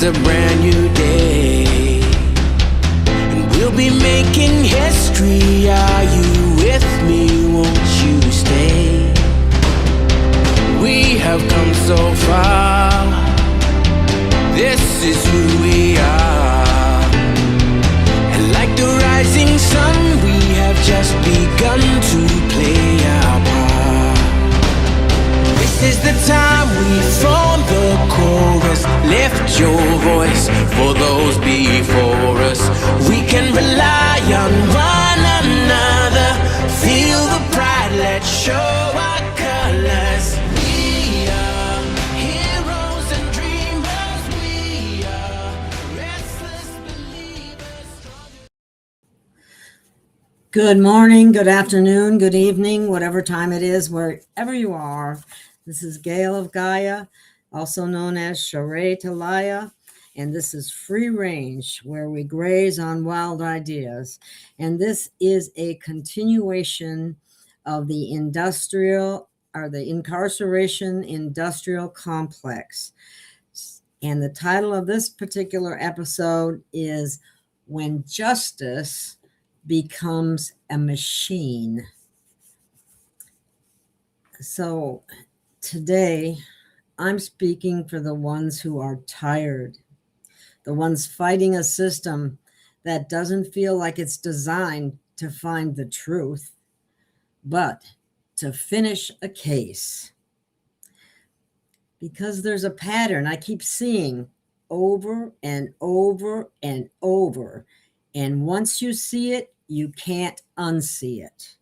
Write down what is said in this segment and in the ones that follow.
a brand new day, and we'll be making history. Are you with me? Won't you stay? We have come so far. This is who we are. And like the rising sun, we have just begun to play our part. This is the time we form the chorus. Lift your voice for those before us. We can rely on one another. Feel the pride, let's show our colors. We are heroes and dreamers. We are restless believers. Good morning, good afternoon, good evening, whatever time it is, wherever you are. This is Gail of Gaia, also known as Sharai Talaya, and this is Free Range, where we graze on wild ideas. And this is a continuation of the Incarceration Industrial Complex. And the title of this particular episode is When Justice Becomes a Machine. So today, I'm speaking for the ones who are tired, the ones fighting a system that doesn't feel like it's designed to find the truth, but to finish a case. Because there's a pattern I keep seeing over and over and over. And once you see it, you can't unsee it.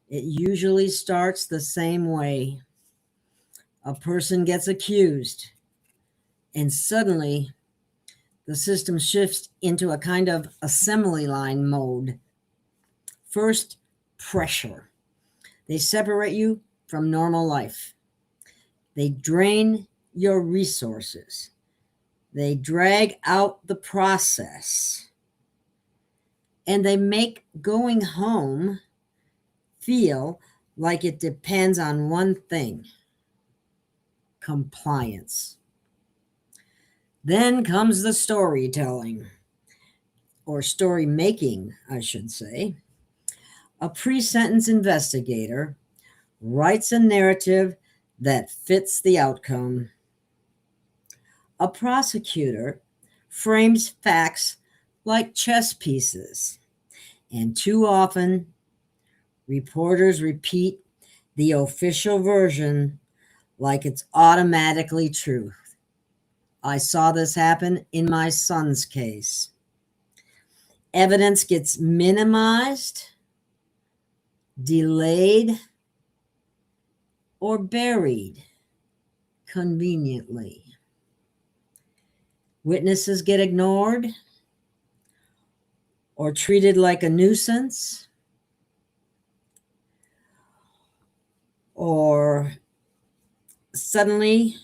It usually starts the same way. A person gets accused, and suddenly the system shifts into a kind of assembly line mode. First, pressure. They separate you from normal life. They drain your resources. They drag out the process. And they make going home feel like it depends on one thing: compliance. Then comes the storytelling, or story making, I should say. A pre-sentence investigator writes a narrative that fits the outcome. A prosecutor frames facts like chess pieces, and too often, reporters repeat the official version like it's automatically true. I saw this happen in my son's case. Evidence gets minimized, delayed, or buried conveniently. Witnesses get ignored or treated like a nuisance, or suddenly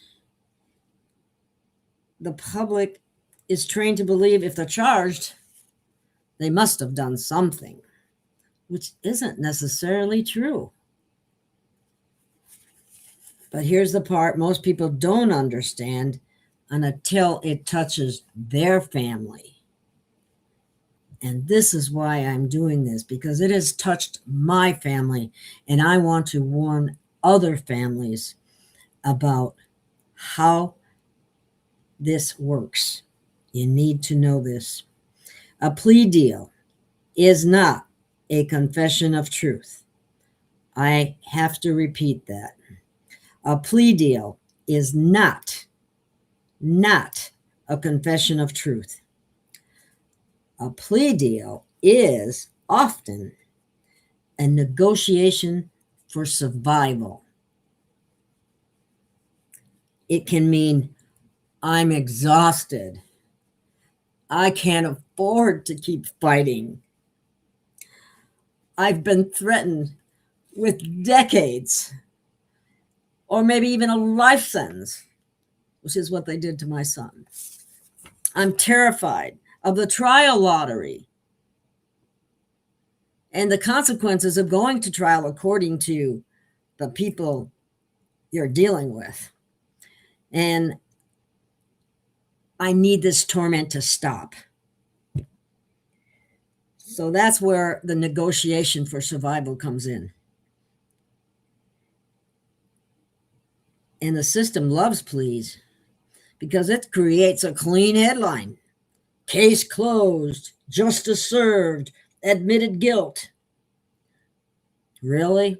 the public is trained to believe if they're charged, they must have done something, which isn't necessarily true. But here's the part most people don't understand until it touches their family. And this is why I'm doing this, because it has touched my family, and I want to warn other families about how this works. You need to know this. A plea deal is not a confession of truth. I have to repeat that. A plea deal is not a confession of truth. A plea deal is often a negotiation for survival. It can mean, I'm exhausted. I can't afford to keep fighting. I've been threatened with decades, or maybe even a life sentence, which is what they did to my son. I'm terrified of the trial lottery and the consequences of going to trial according to the people you're dealing with. And I need this torment to stop. So that's where the negotiation for survival comes in. And the system loves pleas because it creates a clean headline. Case closed, justice served, admitted guilt. Really?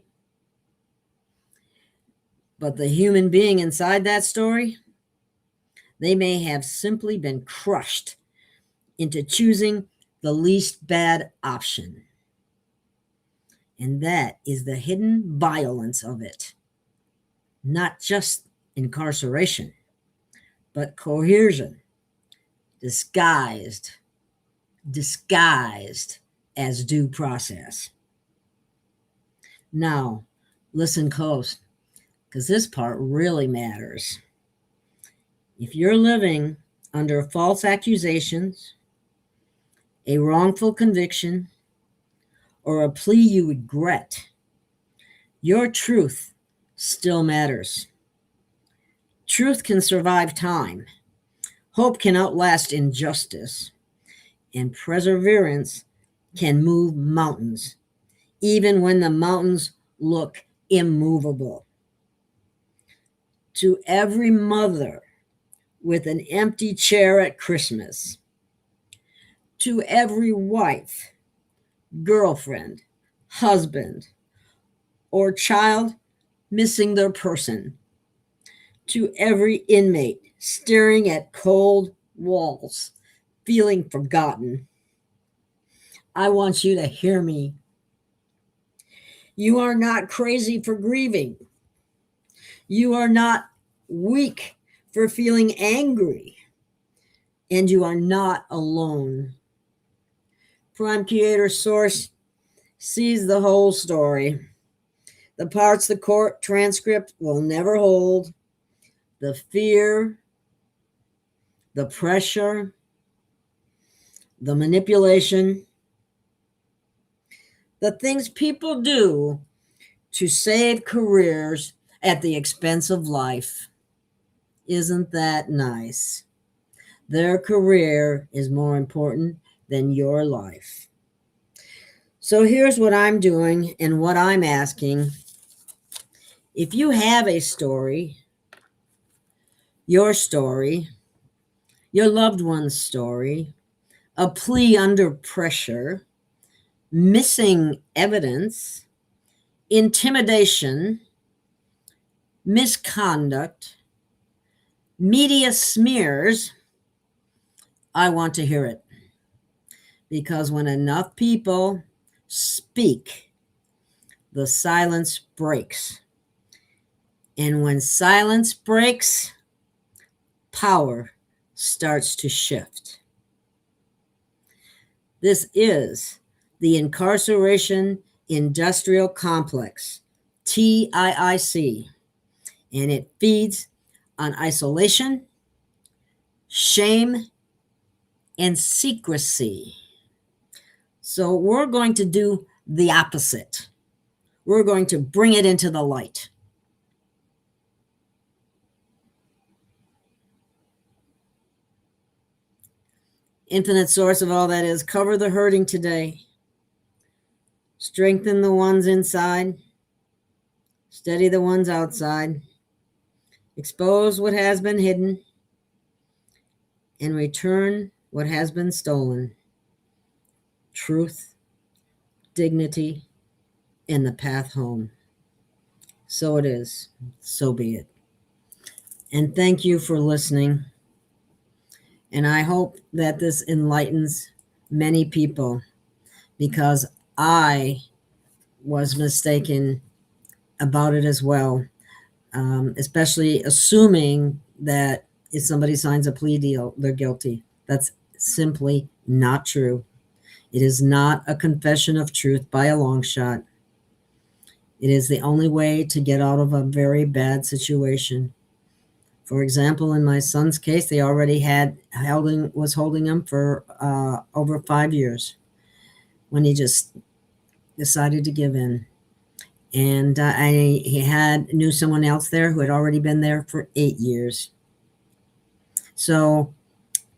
But the human being inside that story, they may have simply been crushed into choosing the least bad option. And that is the hidden violence of it. Not just incarceration, but coercion, disguised as due process. Now, listen close, because this part really matters. If you're living under false accusations, a wrongful conviction, or a plea you regret, your truth still matters. Truth can survive time. Hope can outlast injustice. And perseverance can move mountains, even when the mountains look immovable. To every mother with an empty chair at Christmas, to every wife, girlfriend, husband, or child missing their person, to every inmate staring at cold walls, feeling forgotten, I want you to hear me. You are not crazy for grieving. You are not weak for feeling angry. And you are not alone. Prime Creator Source sees the whole story. The parts the court transcript will never hold. The fear, the pressure, the manipulation, the things people do to save careers at the expense of life. Isn't that nice? Their career is more important than your life. So here's what I'm doing and what I'm asking. If you have a story, your loved one's story, a plea under pressure, missing evidence, intimidation, misconduct, media smears, I want to hear it. Because when enough people speak, the silence breaks. And when silence breaks, power starts to shift. This is the Incarceration Industrial Complex, TIIC, and it feeds on isolation, shame, and secrecy. So we're going to do the opposite. We're going to bring it into the light. Infinite source of all that is, cover the hurting today. Strengthen the ones inside. Steady the ones outside. Expose what has been hidden. And return what has been stolen. Truth, dignity, and the path home. So it is. So be it. And thank you for listening. And I hope that this enlightens many people, because I was mistaken about it as well, especially assuming that if somebody signs a plea deal, they're guilty. That's simply not true. It is not a confession of truth by a long shot. It is the only way to get out of a very bad situation. For example, in my son's case, they already was holding him for over 5 years when he just decided to give in. And he knew someone else there who had already been there for 8 years. So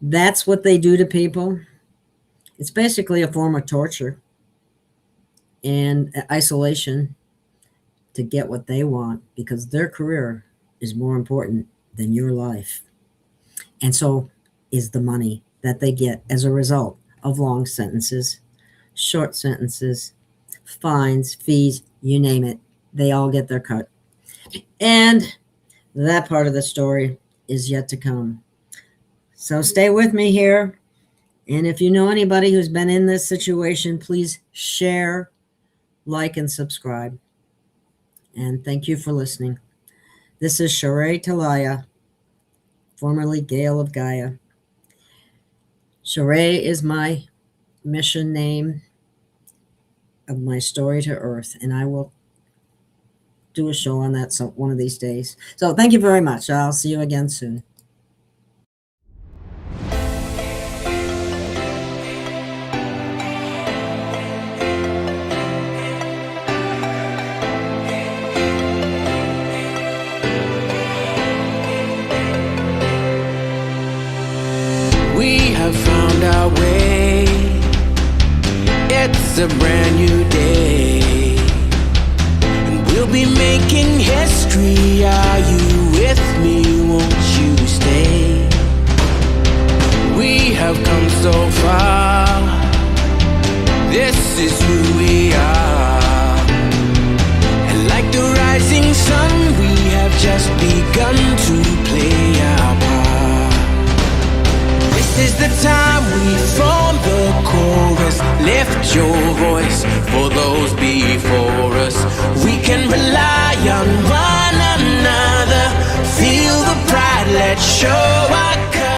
That's what they do to people. It's basically a form of torture and isolation to get what they want, because their career is more important than your life. And so is the money that they get as a result of long sentences, short sentences, fines, fees, you name it. They all get their cut. And that part of the story is yet to come. So stay with me here. And if you know anybody who's been in this situation, please share, like, and subscribe. And thank you for listening. This is Sheree Talaya, formerly Gale of Gaia. Sheree is my mission name of my story to Earth, and I will do a show on that one of these days. So thank you very much. I'll see you again soon. We have found our way. It's a brand new day, and we'll be making history. Are you with me? Won't you stay? We have come so far. This is who we are, and like the rising sun, we have just begun to play our part. This is the time we form the chorus. Lift your voice for those before us. We can rely on one another. Feel the pride, let's show